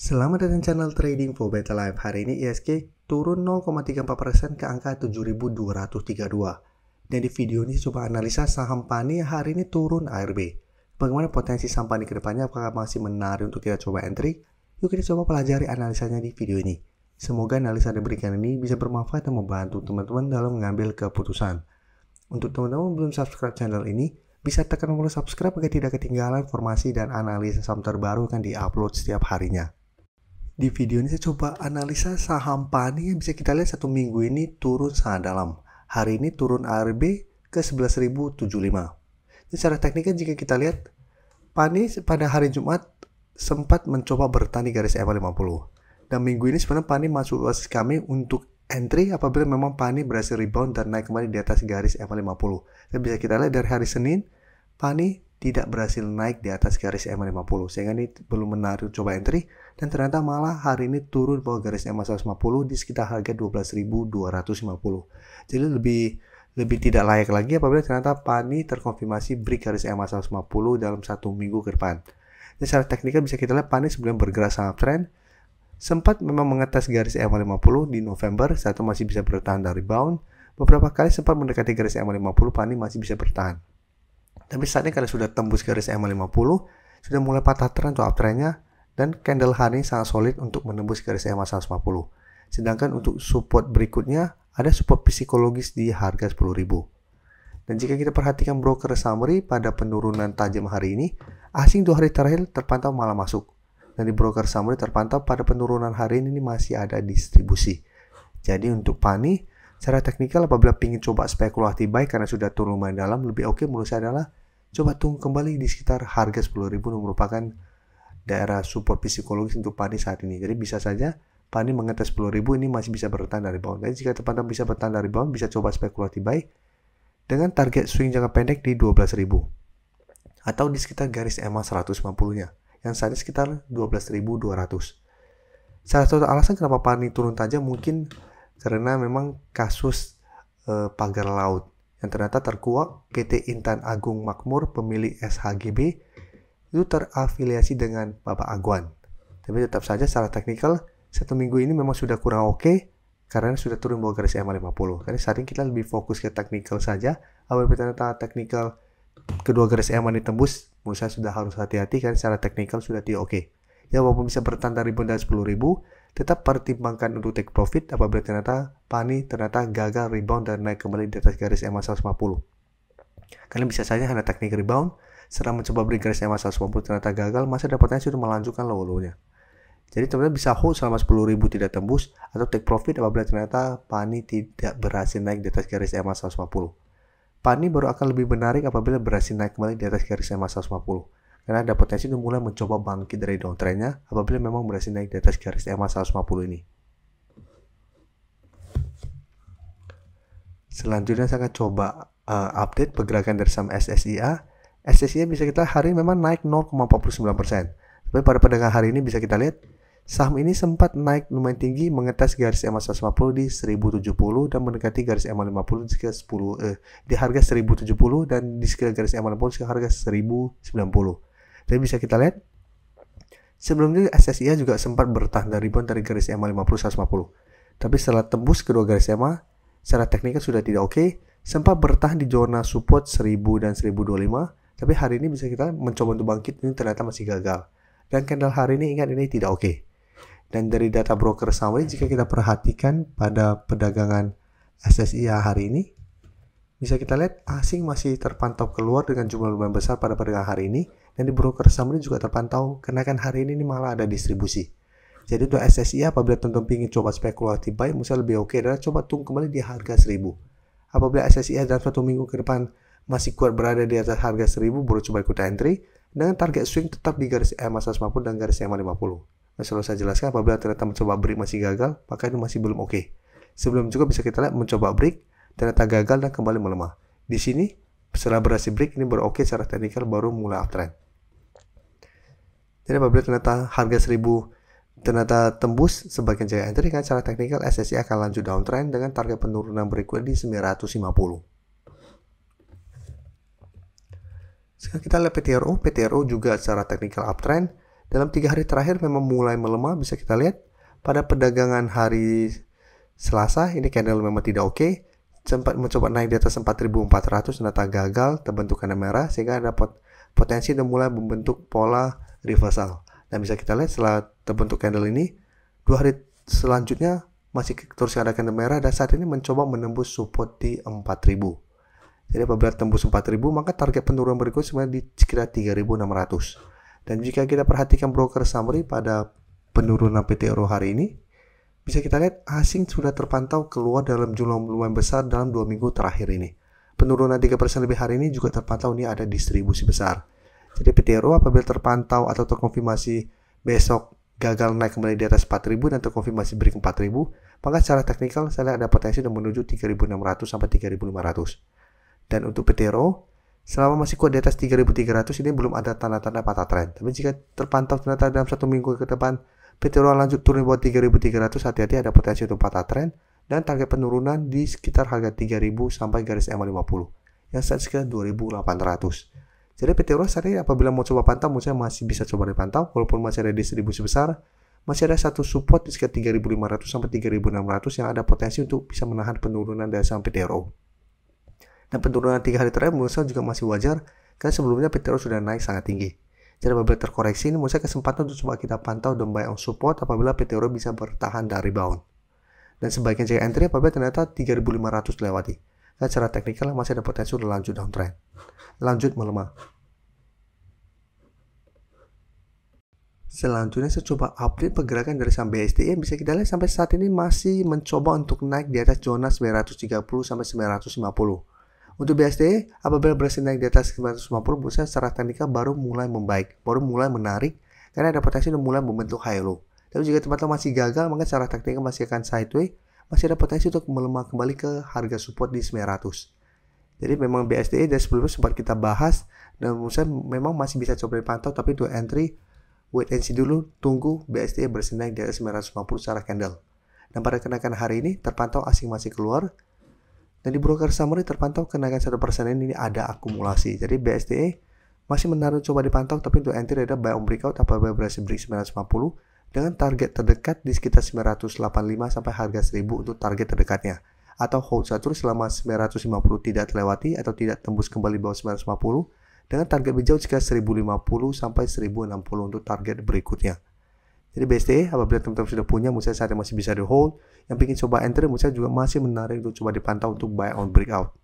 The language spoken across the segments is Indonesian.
Selamat datang channel Trading for Better Life. Hari ini ISG turun 0,34% ke angka 7.232. Dan di video ini coba analisa saham PANI hari ini turun ARB. Bagaimana potensi saham PANI ke depannya, apakah masih menarik untuk kita coba entry? Yuk kita coba pelajari analisanya di video ini. Semoga analisa yang diberikan ini bisa bermanfaat dan membantu teman-teman dalam mengambil keputusan. Untuk teman-teman belum subscribe channel ini, bisa tekan tombol subscribe agar tidak ketinggalan informasi dan analisa saham terbaru yang di-upload setiap harinya. Di video ini saya coba analisa saham PANI yang bisa kita lihat satu minggu ini turun sangat dalam. Hari ini turun ARB ke 11.075. Jadi secara teknikal jika kita lihat, PANI pada hari Jumat sempat mencoba bertahan di garis EMA 50. Dan minggu ini sebenarnya PANI masuk wasis kami untuk entry apabila memang PANI berhasil rebound dan naik kembali di atas garis EMA 50. Dan bisa kita lihat dari hari Senin, PANI tidak berhasil naik di atas garis EMA 50, sehingga ini belum menarik coba entry, dan ternyata malah hari ini turun bawah garis EMA 150 di sekitar harga 12.250. Jadi lebih tidak layak lagi apabila ternyata PANI terkonfirmasi break garis EMA 150 dalam satu minggu ke depan. Dan secara teknikal bisa kita lihat PANI sebelum bergerak sangat trend, sempat memang mengetes garis EMA 50 di November, saat itu masih bisa bertahan dari rebound. Beberapa kali sempat mendekati garis EMA 50, PANI masih bisa bertahan. Tapi saat ini karena sudah tembus garis EMA 50, sudah mulai patah trend untuk uptrendnya, dan candle hari ini sangat solid untuk menembus garis EMA 150. Sedangkan untuk support berikutnya, ada support psikologis di harga 10.000. Dan jika kita perhatikan broker summary pada penurunan tajam hari ini, asing 2 hari terakhir terpantau malah masuk. Dan di broker summary terpantau pada penurunan hari ini masih ada distribusi. Jadi untuk PANI, secara teknikal apabila ingin coba spekulatif buy karena sudah turun lumayan dalam, lebih oke menurut saya adalah coba tunggu kembali di sekitar harga 10.000 yang merupakan daerah support psikologis untuk PANI saat ini. Jadi bisa saja PANI mengetes 10.000 ini masih bisa bertahan dari bawah. Jadi jika teman-teman bisa bertahan dari bawah, bisa coba spekulatif buy dengan target swing jangka pendek di 12.000 atau di sekitar garis EMA 150-nya yang saat ini sekitar 12.200. Salah satu alasan kenapa PANI turun tajam mungkin karena memang kasus pagar laut yang ternyata terkuak PT Intan Agung Makmur pemilik SHGB itu terafiliasi dengan Bapak Agwan. Tapi tetap saja secara teknikal satu minggu ini memang sudah kurang oke karena sudah turun bawah garis EMA 50. Karena saat ini kita lebih fokus ke teknikal saja. Apabila ternyata teknikal kedua garis EMA ditembus, menurut saya sudah harus hati-hati karena secara teknikal sudah tidak oke. Ya walaupun bisa bertahan dari benda 10.000, tetap pertimbangkan untuk take profit apabila ternyata PANI ternyata gagal rebound dan naik kembali di atas garis EMA 150. Karena bisa saja hanya teknik rebound, setelah mencoba beli garis EMA 150 ternyata gagal, masa ada potensi untuk melanjutkan low-low-nya. Jadi teman-teman bisa hold selama 10.000 tidak tembus atau take profit apabila ternyata PANI tidak berhasil naik di atas garis EMA 150. PANI baru akan lebih menarik apabila berhasil naik kembali di atas garis EMA 150. Karena ada potensi untuk mulai mencoba bangkit dari downtrendnya apabila memang berhasil naik di atas garis EMA 150 ini. Selanjutnya saya akan coba update pergerakan dari saham SSIA. SSIA bisa kita hari ini memang naik 0,49%. Tapi pada perdagangan hari ini bisa kita lihat saham ini sempat naik lumayan tinggi mengetes garis EMA 150 di 1070 dan mendekati garis EMA 50 di harga 1070 dan di sekitar garis EMA 50 di harga 1090. Jadi bisa kita lihat sebelumnya SSIA juga sempat bertahan dari rebound dari garis EMA 50 150. Tapi setelah tembus kedua garis EMA, secara teknikal sudah tidak oke, sempat bertahan di zona support 1000 dan 1025, tapi hari ini bisa kita mencoba untuk bangkit, ini ternyata masih gagal. Dan candle hari ini ingat ini tidak oke. Dan dari data broker summary jika kita perhatikan pada perdagangan SSIA hari ini, bisa kita lihat asing masih terpantau keluar dengan jumlah lumayan besar pada perdagangan hari ini, dan di broker summary juga terpantau kenaikan hari ini malah ada distribusi. Jadi untuk SSIA apabila teman-teman ingin coba spekulatif buy, misalnya lebih oke adalah coba tunggu kembali di harga 1000. Apabila SSIA dalam satu minggu ke depan masih kuat berada di atas harga 1000, baru coba ikut entry dengan target swing tetap di garis EMA 150 dan garis EMA 50. Nah, selalu saya jelaskan apabila ternyata mencoba break masih gagal, maka itu masih belum oke. Sebelum juga bisa kita lihat mencoba break ternyata gagal dan kembali melemah. Di sini setelah berhasil break ini baru oke secara teknikal baru mulai uptrend. Jadi apabila ternyata harga 1000 ternyata tembus sebagian jaga entry kan secara teknikal SSI akan lanjut downtrend dengan target penurunan berikutnya di 950. Sekarang kita lihat PTRO juga secara teknikal uptrend Dalam 3 hari terakhir memang mulai melemah, bisa kita lihat pada perdagangan hari Selasa ini candle memang tidak oke. Sempat mencoba naik di atas 4.400, ternyata gagal, terbentuk candle merah sehingga ada potensi dan mulai membentuk pola reversal. Dan bisa kita lihat setelah terbentuk candle ini, 2 hari selanjutnya masih terus ada candle merah dan saat ini mencoba menembus support di 4.000. Jadi apabila tembus 4.000 maka target penurunan berikut sebenarnya di sekitar 3.600. Dan jika kita perhatikan broker summary pada penurunan PT Euro hari ini, bisa kita lihat asing sudah terpantau keluar dalam jumlah lumayan besar dalam 2 minggu terakhir ini. Penurunan 3% lebih hari ini juga terpantau ini ada distribusi besar. Jadi PT Euro apabila terpantau atau terkonfirmasi besok gagal naik kembali di atas 4.000 dan terkonfirmasi break 4.000, maka secara teknikal saya lihat ada potensi untuk menuju 3.600 sampai 3.500. Dan untuk PT Euro, selama masih kuat di atas 3.300 ini belum ada tanda-tanda patah tren. Tapi jika terpantau ternyata dalam 1 minggu ke depan PT Euro lanjut turun di bawah 3.300, hati-hati ada potensi untuk patah tren dan target penurunan di sekitar harga 3.000 sampai garis EMA 50 yang saat sekitar 2.800. Jadi PT Euro saat ini apabila mau coba pantau, menurut saya masih bisa coba dipantau walaupun masih ada distribusi besar. Masih ada satu support di sekitar 3.500 sampai 3.600 yang ada potensi untuk bisa menahan penurunan dari saham PT Euro. Dan penurunan 3 hari terakhir menurut saya juga masih wajar karena sebelumnya PT Euro sudah naik sangat tinggi. Jadi apabila terkoreksi ini menurut saya kesempatan untuk coba kita pantau dan buy on support apabila PT Euro bisa bertahan dari rebound. Dan sebaiknya jika entry apabila ternyata 3.500 lewati. Dan secara teknikal masih ada potensi untuk lanjut downtrend. Lanjut melemah. Selanjutnya saya coba update pergerakan dari saham BSDE. Bisa kita lihat sampai saat ini masih mencoba untuk naik di atas zona 930 sampai 950. Untuk BSDE, apabila berhasil naik di atas 950, menurut saya secara teknikal baru mulai membaik, baru mulai menarik, karena ada potensi untuk mulai membentuk high low. Tapi jika tempat masih gagal, maka secara teknikal masih akan sideways, masih ada potensi untuk melemah kembali ke harga support di 900. Jadi memang BSDE dari sebelumnya sempat kita bahas, dan menurut saya memang masih bisa coba dipantau, tapi untuk entry, wait and see dulu, tunggu BSDE berhasil naik di atas 950 secara candle. Dan pada kenaikan hari ini, terpantau asing masih keluar, dan di broker summary terpantau kenaikan 1% ini ada akumulasi. Jadi BSDE masih menaruh coba dipantau, tapi untuk entry ada buy on breakout apabila berhasil break 950 dengan target terdekat di sekitar 985 sampai harga 1000 untuk target terdekatnya. Atau hold satu selama 950 tidak terlewati atau tidak tembus kembali bawah 950 dengan target berjauh sekitar 1050 sampai 1060 untuk target berikutnya. Jadi BSDE apabila teman-teman sudah punya, menurut saya saat ini masih bisa di hold. Yang ingin coba entry, menurut saya juga masih menarik untuk coba dipantau untuk buy on breakout.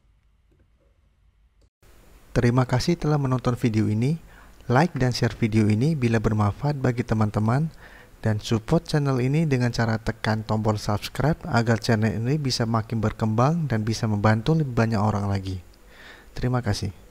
Terima kasih telah menonton video ini. Like dan share video ini bila bermanfaat bagi teman-teman. Dan support channel ini dengan cara tekan tombol subscribe agar channel ini bisa makin berkembang dan bisa membantu lebih banyak orang lagi. Terima kasih.